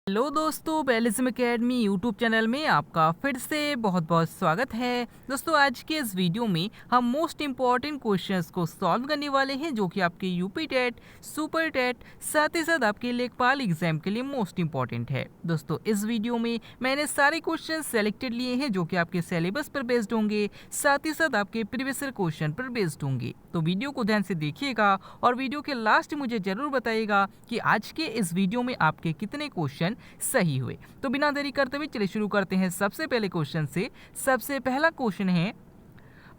Hello दोस्तों, बेलिज्म academy YouTube channel में आपका फिर से बहुत बहुत स्वागत है। दोस्तों, आज के इस वीडियो में हम मोस्ट इम्पॉर्टेंट क्वेश्चंस को सॉल्व करने वाले हैं जो कि आपके यूपी टेट, सुपर टेट, साथ ही साथ आपके लेखपाल एग्जाम के लिए मोस्ट इम्पॉर्टेंट है। दोस्तों, इस वीडियो में मैंने सारे क्वेश्चन सेलेक्टेड लिए हैं जो कि आपके सिलेबस पर बेस्ड होंगे, साथ ही साथ आपके प्रीवियस क्वेश्चन पर बेस्ड होंगे। तो वीडियो को ध्यान से देखिएगा और वीडियो के लास्ट मुझे जरूर बताइएगा कि आज के इस वीडियो में आपके कितने क्वेश्चन सही हुए। तो बिना देरी करते हुए चलिए शुरू करते हैं सबसे पहले क्वेश्चन से। सबसे पहला क्वेश्चन है,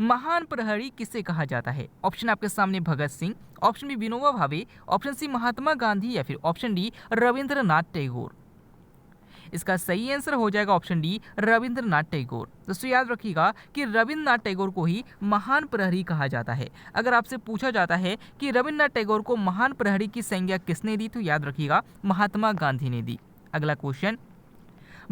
महान प्रहरी किसे कहा जाता है? ऑप्शन आपके सामने Bhagat Singh, option B Vinoba Bhave, option C Mahatma Gandhi या फिर ऑप्शन डी रविंद्रनाथ टैगोर। इसका सही आंसर हो जाएगा ऑप्शन डी रविंद्रनाथ टैगोर। दोस्तों, याद रखिएगा कि रविंद्रनाथ टैगोर को ही महान प्रहरी कहा जाता है। अगर आपसे पूछा जाता है कि रविंद्रनाथ टैगोर को महान प्रहरी की संज्ञा किसने दी, तो याद रखिएगा महात्मा गांधी ने दी। अगला क्वेश्चन,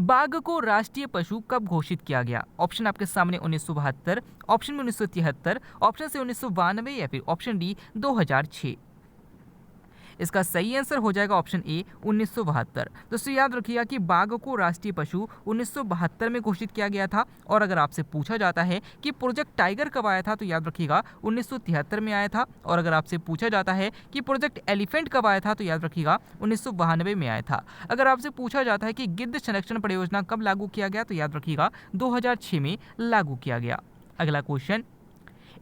बाघ को राष्ट्रीय पशु कब घोषित किया गया? ऑप्शन आपके सामने 1972, ऑप्शन में 1973, ऑप्शन से 1992 या फिर ऑप्शन डी 2006। इसका सही आंसर हो जाएगा ऑप्शन ए 1972। दोस्तों, याद रखिएगा कि बाघ को राष्ट्रीय पशु 1972 में घोषित किया गया था। और अगर आपसे पूछा जाता है कि प्रोजेक्ट टाइगर कब आया था, तो याद रखिएगा 1973 में आया था। और अगर आपसे पूछा जाता है कि प्रोजेक्ट एलिफेंट कब आया था, तो याद रखिएगा 1992 में आया था। अगर आपसे पूछा जाता है कि गिद्ध संरक्षण परियोजना कब लागू किया गया, तो याद रखिएगा 2006 में लागू किया गया। अगला क्वेश्चन,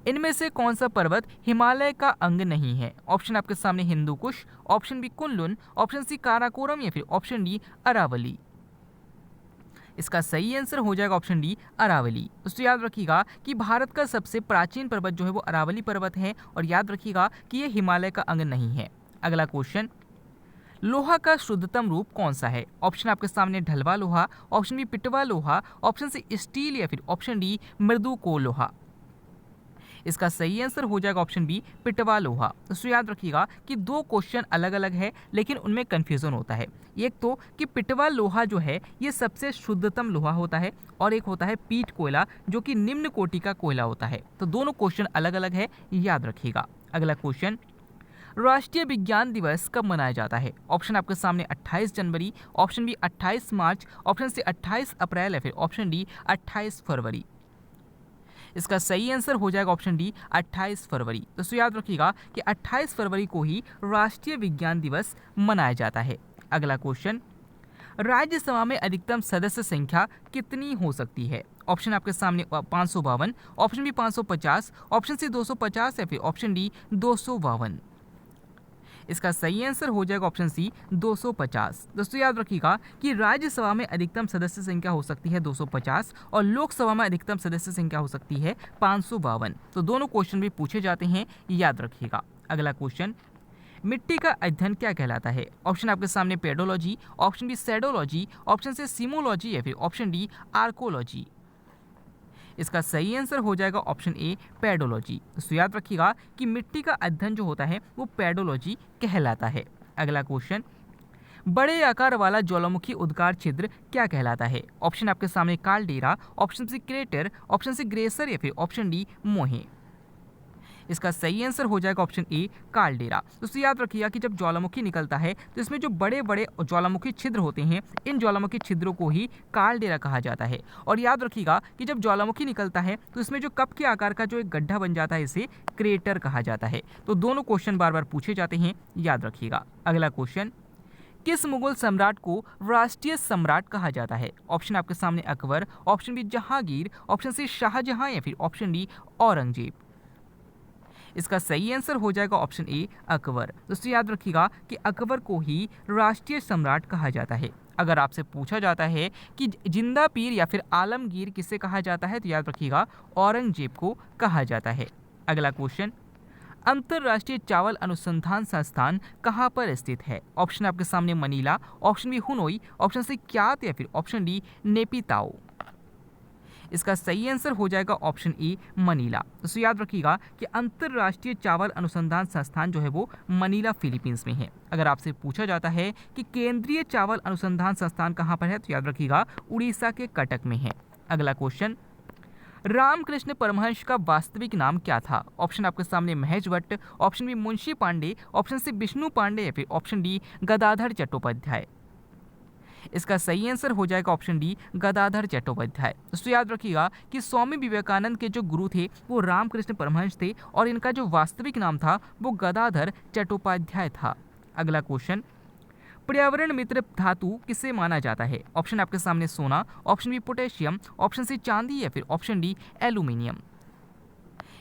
इनमें से कौन सा पर्वत हिमालय का अंग नहीं है? ऑप्शन आपके सामने Hindu Kush, option B Kunlun, option C Karakoram या फिर ऑप्शन डी अरावली। इसका सही आंसर हो जाएगा ऑप्शन डी अरावली। दोस्तों, याद रखिएगा कि भारत का सबसे प्राचीन पर्वत जो है वो अरावली पर्वत है। और याद रखिएगा कि ये हिमालय का अंग नहीं है। अगला क्वेश्चन, लोहा का शुद्धतम रूप कौन सा है? ऑप्शन आपके सामने ढलवा लोहा, ऑप्शन बी पिटवा लोहा, ऑप्शन सी स्टील या फिर ऑप्शन डी मृदुको लोहा। इसका सही आंसर हो जाएगा ऑप्शन बी पिटवा लोहा। दोस्तों, याद रखिएगा कि दो क्वेश्चन अलग अलग है लेकिन उनमें कंफ्यूजन होता है। एक तो कि पिटवा लोहा जो है ये सबसे शुद्धतम लोहा होता है, और एक होता है पीट कोयला जो कि निम्न कोटि का कोयला होता है। तो दोनों क्वेश्चन अलग अलग है, याद रखिएगा। अगला क्वेश्चन, राष्ट्रीय विज्ञान दिवस कब मनाया जाता है? ऑप्शन आपके सामने 28 जनवरी, ऑप्शन बी 28 मार्च, ऑप्शन सी 28 अप्रैल या फिर ऑप्शन डी 28 फरवरी। इसका सही आंसर हो जाएगा ऑप्शन डी 28 फरवरी। दोस्तों, याद रखिएगा कि 28 फरवरी को ही राष्ट्रीय विज्ञान दिवस मनाया जाता है। अगला क्वेश्चन, राज्यसभा में अधिकतम सदस्य संख्या कितनी हो सकती है? ऑप्शन आपके सामने 552, ऑप्शन बी 550, ऑप्शन सी 250 या फिर ऑप्शन डी 252। इसका सही आंसर हो जाएगा ऑप्शन सी 250। दोस्तों, याद रखिएगा कि राज्यसभा में अधिकतम सदस्य संख्या हो सकती है 250 और लोकसभा में अधिकतम सदस्य संख्या हो सकती है 552। तो दोनों क्वेश्चन भी पूछे जाते हैं, याद रखिएगा। अगला क्वेश्चन, मिट्टी का अध्ययन क्या कहलाता है? ऑप्शन आपके सामने पेडोलॉजी, ऑप्शन बी सेडोलॉजी, ऑप्शन से सीमोलॉजी या फिर ऑप्शन डी आर्कोलॉजी। इसका सही आंसर हो जाएगा ऑप्शन ए पेडोलॉजी। तो याद रखिएगा कि मिट्टी का अध्ययन जो होता है वो पेडोलॉजी कहलाता है। अगला क्वेश्चन, बड़े आकार वाला ज्वालामुखी उद्गार छिद्र क्या कहलाता है? ऑप्शन आपके सामने caldera, option C crater, option C ग्रेसर या फिर ऑप्शन डी मोहे। इसका सही आंसर हो जाएगा ऑप्शन ए कालडेरा। दोस्तों, याद रखिएगा कि जब ज्वालामुखी निकलता है तो इसमें जो बड़े बड़े ज्वालामुखी छिद्र होते हैं, इन ज्वालामुखी छिद्रों को ही कालडेरा कहा जाता है। और याद रखिएगा कि जब ज्वालामुखी निकलता है तो इसमें जो कप के आकार का जो एक गड्ढा बन जाता है इसे क्रेटर कहा जाता है। तो दोनों क्वेश्चन बार बार पूछे जाते हैं, याद रखिएगा। अगला क्वेश्चन, किस मुगल सम्राट को राष्ट्रीय सम्राट कहा जाता है? ऑप्शन आपके सामने Akbar, option B Jahangir, option C Shahjahan या फिर ऑप्शन डी औरंगजेब। इसका सही आंसर हो जाएगा ऑप्शन ए अकबर। दोस्तों, याद रखिएगा कि अकबर को ही राष्ट्रीय सम्राट कहा जाता है। अगर आपसे पूछा जाता है कि जिंदा पीर या फिर आलमगीर किसे कहा जाता है, तो याद रखिएगा औरंगजेब को कहा जाता है। अगला क्वेश्चन, अंतर्राष्ट्रीय चावल अनुसंधान संस्थान कहाँ पर स्थित है? ऑप्शन आपके सामने Manila, option B Hanoi, option C kyat या फिर ऑप्शन डी नेपिताओ। इसका सही आंसर हो जाएगा ऑप्शन ए मनीला। तो याद रखिएगा कि अंतर्राष्ट्रीय चावल अनुसंधान संस्थान जो है वो मनीला फिलीपींस में है। अगर आपसे पूछा जाता है कि केंद्रीय चावल अनुसंधान संस्थान कहाँ पर है, तो याद रखिएगा उड़ीसा के कटक में है। अगला क्वेश्चन, रामकृष्ण परमहंस का वास्तविक नाम क्या था? ऑप्शन आपके सामने Mahesh Bhatt, option B Munshi Pande, option C Vishnu Pande या फिर ऑप्शन डी गदाधर चट्टोपाध्याय। इसका सही आंसर हो जाएगा ऑप्शन डी गदाधर चट्टोपाध्याय। दोस्तों याद रखिएगा कि स्वामी विवेकानंद के जो गुरु थे वो रामकृष्ण परमहंस थे और इनका जो वास्तविक नाम था वो गदाधर चट्टोपाध्याय था। अगला क्वेश्चन, पर्यावरण मित्र धातु किसे माना जाता है? ऑप्शन आपके सामने सोना, option B potassium, option C चांदी या फिर ऑप्शन डी एल्यूमिनियम।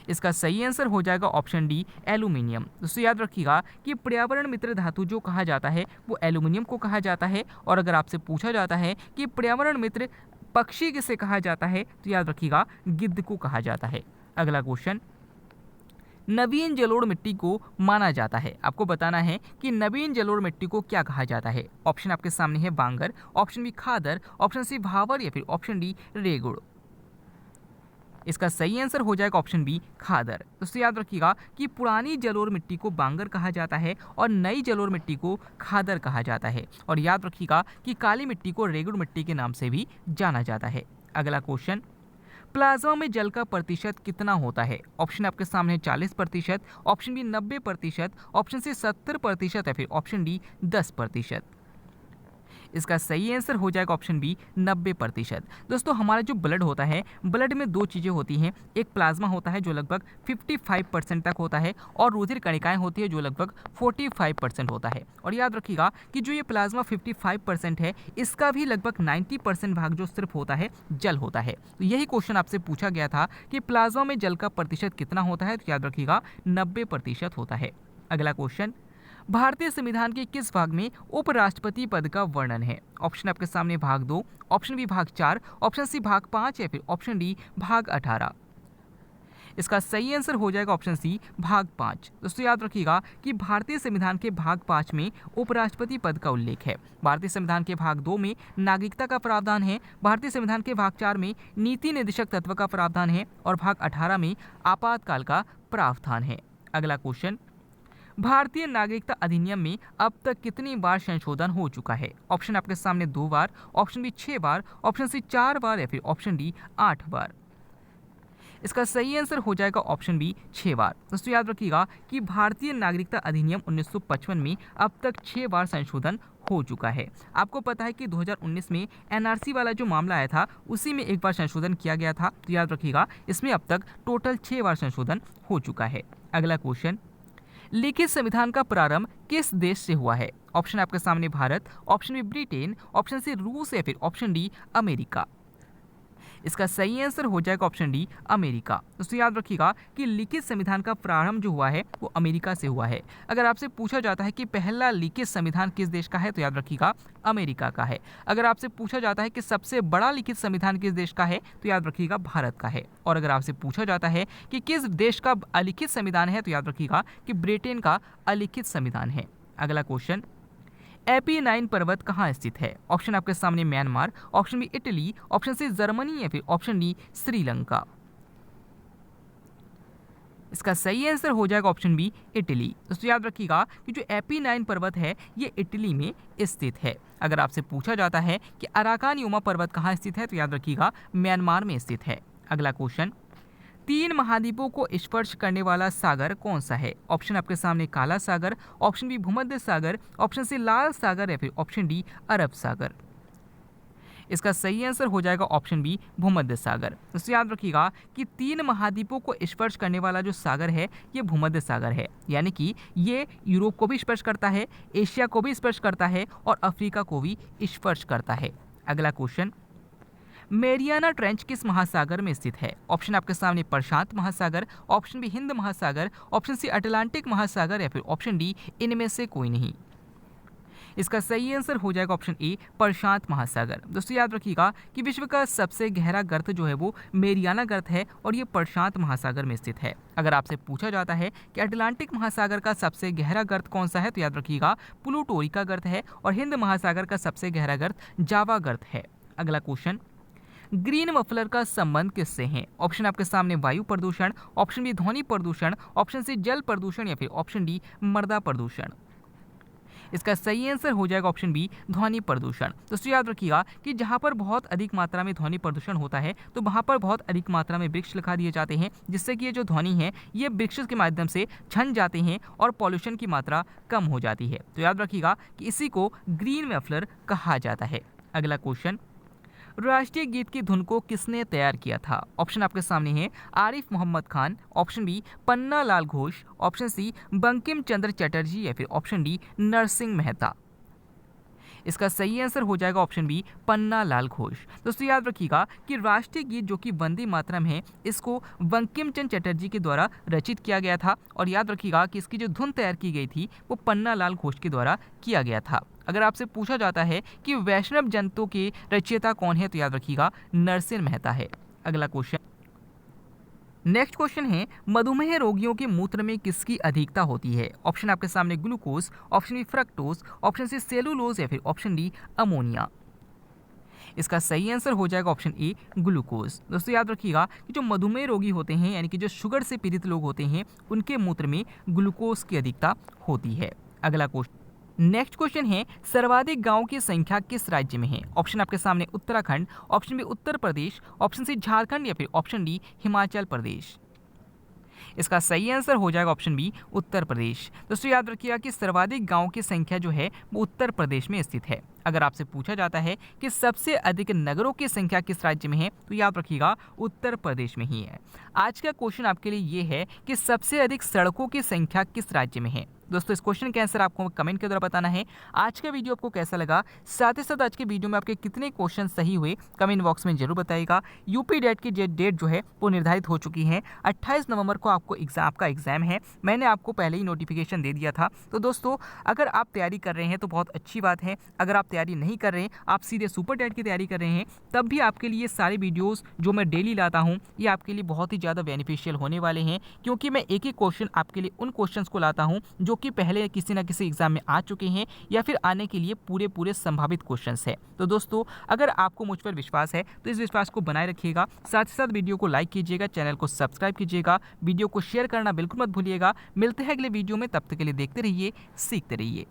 इसका सही आंसर हो जाएगा ऑप्शन डी एल्यूमिनियम। दोस्तों याद रखिएगा कि पर्यावरण मित्र धातु जो कहा जाता है वो एल्यूमिनियम को कहा जाता है। और अगर आपसे पूछा जाता है कि पर्यावरण मित्र पक्षी किसे कहा जाता है तो याद रखिएगा गिद्ध को कहा जाता है। अगला क्वेश्चन, नवीन जलोढ़ मिट्टी को माना जाता है। आपको बताना है कि नवीन जलोढ़ मिट्टी को क्या कहा जाता है। ऑप्शन आपके सामने है बांगर, ऑप्शन बी खादर, ऑप्शन सी भावर या फिर ऑप्शन डी रेगुड़। इसका सही आंसर हो जाएगा ऑप्शन बी खादर। दोस्तों याद रखिएगा कि पुरानी जलोढ़ मिट्टी को बांगर कहा जाता है और नई जलोढ़ मिट्टी को खादर कहा जाता है। और याद रखिएगा कि काली मिट्टी को रेगुड़ मिट्टी के नाम से भी जाना जाता है। अगला क्वेश्चन, प्लाज्मा में जल का प्रतिशत कितना होता है? ऑप्शन आपके सामने 40%, ऑप्शन बी 90%, ऑप्शन सी 70% या फिर ऑप्शन डी 10%। इसका सही आंसर हो जाएगा ऑप्शन बी 90%। दोस्तों हमारा जो ब्लड होता है, ब्लड में दो चीज़ें होती हैं, एक प्लाज्मा होता है जो लगभग 55% तक होता है और रुधिर कणिकाएं होती है जो लगभग 45% होता है। और याद रखिएगा कि जो ये प्लाज्मा 55% है इसका भी लगभग 90% भाग जो सिर्फ होता है जल होता है। तो यही क्वेश्चन आपसे पूछा गया था कि प्लाज्मा में जल का प्रतिशत कितना होता है, तो याद रखिएगा 90% होता है। अगला क्वेश्चन, भारतीय संविधान के किस भाग में उपराष्ट्रपति पद का वर्णन है? ऑप्शन आपके सामने भाग 2, ऑप्शन बी भाग 4, ऑप्शन सी भाग 5 या फिर ऑप्शन डी भाग 18। इसका सही आंसर हो जाएगा ऑप्शन सी भाग 5। दोस्तों याद रखिएगा कि भारतीय संविधान के भाग 5 में उपराष्ट्रपति पद का उल्लेख है। भारतीय संविधान के भाग 2 में नागरिकता का प्रावधान है, भारतीय संविधान के भाग 4 में नीति निर्देशक तत्व का प्रावधान है और भाग 18 में आपातकाल का प्रावधान है। अगला क्वेश्चन, भारतीय नागरिकता अधिनियम में अब तक कितनी बार संशोधन हो चुका है? ऑप्शन आपके सामने 2 बार, ऑप्शन बी 6 बार, ऑप्शन सी 4 बार या फिर ऑप्शन डी 8 बार। इसका सही आंसर हो जाएगा ऑप्शन बी 6 बार। दोस्तों याद रखिएगा कि भारतीय नागरिकता अधिनियम 1955 में अब तक 6 बार संशोधन हो चुका है। आपको पता है कि 2019 में एनआरसी वाला जो मामला आया था उसी में एक बार संशोधन किया गया था। तो याद रखिएगा इसमें अब तक टोटल 6 बार संशोधन हो चुका है। अगला क्वेश्चन, लिखित संविधान का प्रारंभ किस देश से हुआ है? ऑप्शन आपके सामने Bharat, option B Britain, option C रूस या फिर ऑप्शन डी अमेरिका। इसका सही आंसर हो जाएगा ऑप्शन डी अमेरिका। दोस्तों याद रखिएगा कि लिखित संविधान का प्रारंभ जो हुआ है वो अमेरिका से हुआ है। अगर आपसे पूछा जाता है कि पहला लिखित संविधान किस देश का है तो याद रखिएगा अमेरिका का है। अगर आपसे पूछा जाता है कि सबसे बड़ा लिखित संविधान किस देश का है तो याद रखिएगा भारत का है। और अगर आपसे पूछा जाता है कि किस देश का अलिखित संविधान है तो याद रखिएगा कि ब्रिटेन का अलिखित संविधान है। अगला क्वेश्चन, एपी9 पर्वत कहाँ स्थित है? ऑप्शन आपके सामने Myanmar, option B Italy, option C Germany या फिर ऑप्शन डी श्रीलंका। इसका सही आंसर हो जाएगा ऑप्शन बी इटली। दोस्तों याद रखिएगा कि जो एपी9 पर्वत है ये इटली में स्थित है। अगर आपसे पूछा जाता है कि अराकान युमा पर्वत कहाँ स्थित है तो याद रखिएगा म्यांमार में स्थित है। अगला क्वेश्चन, 3 महाद्वीपों को स्पर्श करने वाला सागर कौन सा है? ऑप्शन आपके सामने काला सागर, ऑप्शन बी भूमध्य सागर, ऑप्शन सी लाल सागर या फिर ऑप्शन डी अरब सागर। इसका सही आंसर हो जाएगा ऑप्शन बी भूमध्य सागर। दोस्तों याद रखिएगा कि 3 महाद्वीपों को स्पर्श करने वाला जो सागर है ये भूमध्य सागर है, यानी कि ये यूरोप को भी स्पर्श करता है, एशिया को भी स्पर्श करता है और अफ्रीका को भी स्पर्श करता है। अगला क्वेश्चन, मेरियाना ट्रेंच किस महासागर में स्थित है? ऑप्शन आपके सामने प्रशांत महासागर, ऑप्शन बी हिंद महासागर, ऑप्शन सी अटलांटिक महासागर या फिर ऑप्शन डी इनमें से कोई नहीं। इसका सही आंसर हो जाएगा ऑप्शन ए प्रशांत महासागर। दोस्तों याद रखिएगा कि विश्व का सबसे गहरा गर्त जो है वो मेरियाना गर्त है और ये प्रशांत महासागर में स्थित है। अगर आपसे पूछा जाता है कि अटलांटिक महासागर का सबसे गहरा गर्त कौन सा है तो याद रखिएगा प्लूटोरी का गर्त है और हिंद महासागर का सबसे गहरा गर्त जावा गर्त है। अगला क्वेश्चन, ग्रीन मफलर का संबंध किससे है? ऑप्शन आपके सामने वायु प्रदूषण, ऑप्शन बी ध्वनि प्रदूषण, ऑप्शन सी जल प्रदूषण या फिर ऑप्शन डी मृदा प्रदूषण। इसका सही आंसर हो जाएगा ऑप्शन बी ध्वनि प्रदूषण। दोस्तों याद रखिएगा कि जहां पर बहुत अधिक मात्रा में ध्वनि प्रदूषण होता है तो वहां पर बहुत अधिक मात्रा में वृक्ष लगा दिए जाते हैं, जिससे कि ये जो ध्वनि है ये वृक्ष के माध्यम से छन जाते हैं और पॉल्यूशन की मात्रा कम हो जाती है। तो याद रखिएगा कि इसी को ग्रीन मफलर कहा जाता है। अगला क्वेश्चन, राष्ट्रीय गीत की धुन को किसने तैयार किया था? ऑप्शन आपके सामने है Arif Mohammad Khan, option B Panna Lal Ghosh, option C Bankim Chandra Chatterjee या फिर ऑप्शन डी नरसिंह मेहता। इसका सही आंसर हो जाएगा ऑप्शन बी पन्ना लाल घोष। दोस्तों याद रखिएगा कि राष्ट्रीय गीत जो कि वंदे मातरम है, इसको बंकिम चंद्र चटर्जी के द्वारा रचित किया गया था और याद रखिएगा कि इसकी जो धुन तैयार की गई थी वो पन्ना लाल घोष के द्वारा किया गया था। अगर आपसे पूछा जाता है कि वैष्णव जंतु के रचयिता कौन है तो याद रखिएगा नरसिंह मेहता है। अगला क्वेश्चन, नेक्स्ट क्वेश्चन है मधुमेह रोगियों के मूत्र में किसकी अधिकता होती है? ऑप्शन आपके सामने glucose, option B fructose, option C cellulose या फिर ऑप्शन डी अमोनिया। इसका सही आंसर हो जाएगा ऑप्शन ए ग्लूकोज। दोस्तों याद रखिएगा कि जो मधुमेह रोगी होते हैं यानी कि जो शुगर से पीड़ित लोग होते हैं उनके मूत्र में ग्लूकोज की अधिकता होती है। अगला क्वेश्चन, नेक्स्ट क्वेश्चन है सर्वाधिक गांव की संख्या किस राज्य में है? ऑप्शन आपके सामने Uttarakhand, option B Uttar Pradesh, option C Jharkhand या फिर ऑप्शन डी हिमाचल प्रदेश। इसका सही आंसर हो जाएगा ऑप्शन बी उत्तर प्रदेश। दोस्तों याद रखिएगा कि सर्वाधिक गांव की संख्या जो है वो उत्तर प्रदेश में स्थित है। अगर आपसे पूछा जाता है कि सबसे अधिक नगरों की संख्या किस राज्य में है तो याद रखिएगा उत्तर प्रदेश में ही है। आज का क्वेश्चन आपके लिए ये है कि सबसे अधिक सड़कों की संख्या किस राज्य में है? दोस्तों इस क्वेश्चन के आंसर आपको कमेंट के द्वारा बताना है। आज का वीडियो आपको कैसा लगा, साथ ही साथ आज के वीडियो में आपके कितने क्वेश्चन सही हुए कमेंट बॉक्स में जरूर बताइएगा। यूपी डेट की डेट जो है वो निर्धारित हो चुकी है। 28 नवंबर को आपका एग्जाम है। मैंने आपको पहले ही नोटिफिकेशन दे दिया था। तो दोस्तों अगर आप तैयारी कर रहे हैं तो बहुत अच्छी बात है। अगर आप तैयारी नहीं कर रहे हैं, आप सीधे सुपर डेट की तैयारी कर रहे हैं, तब भी आपके लिए सारे वीडियोस जो मैं डेली लाता हूं ये आपके लिए बहुत ही ज़्यादा बेनिफिशियल होने वाले हैं, क्योंकि मैं एक ही क्वेश्चन आपके लिए उन क्वेश्चंस को लाता हूं जो कि पहले किसी ना किसी एग्जाम में आ चुके हैं या फिर आने के लिए पूरे संभावित क्वेश्चंस है। तो दोस्तों अगर आपको मुझ पर विश्वास है तो इस विश्वास को बनाए रखिएगा। साथ ही साथ वीडियो को लाइक कीजिएगा, चैनल को सब्सक्राइब कीजिएगा, वीडियो को शेयर करना बिल्कुल मत भूलिएगा। मिलते हैं अगले वीडियो में, तब तक के लिए देखते रहिए, सीखते रहिए।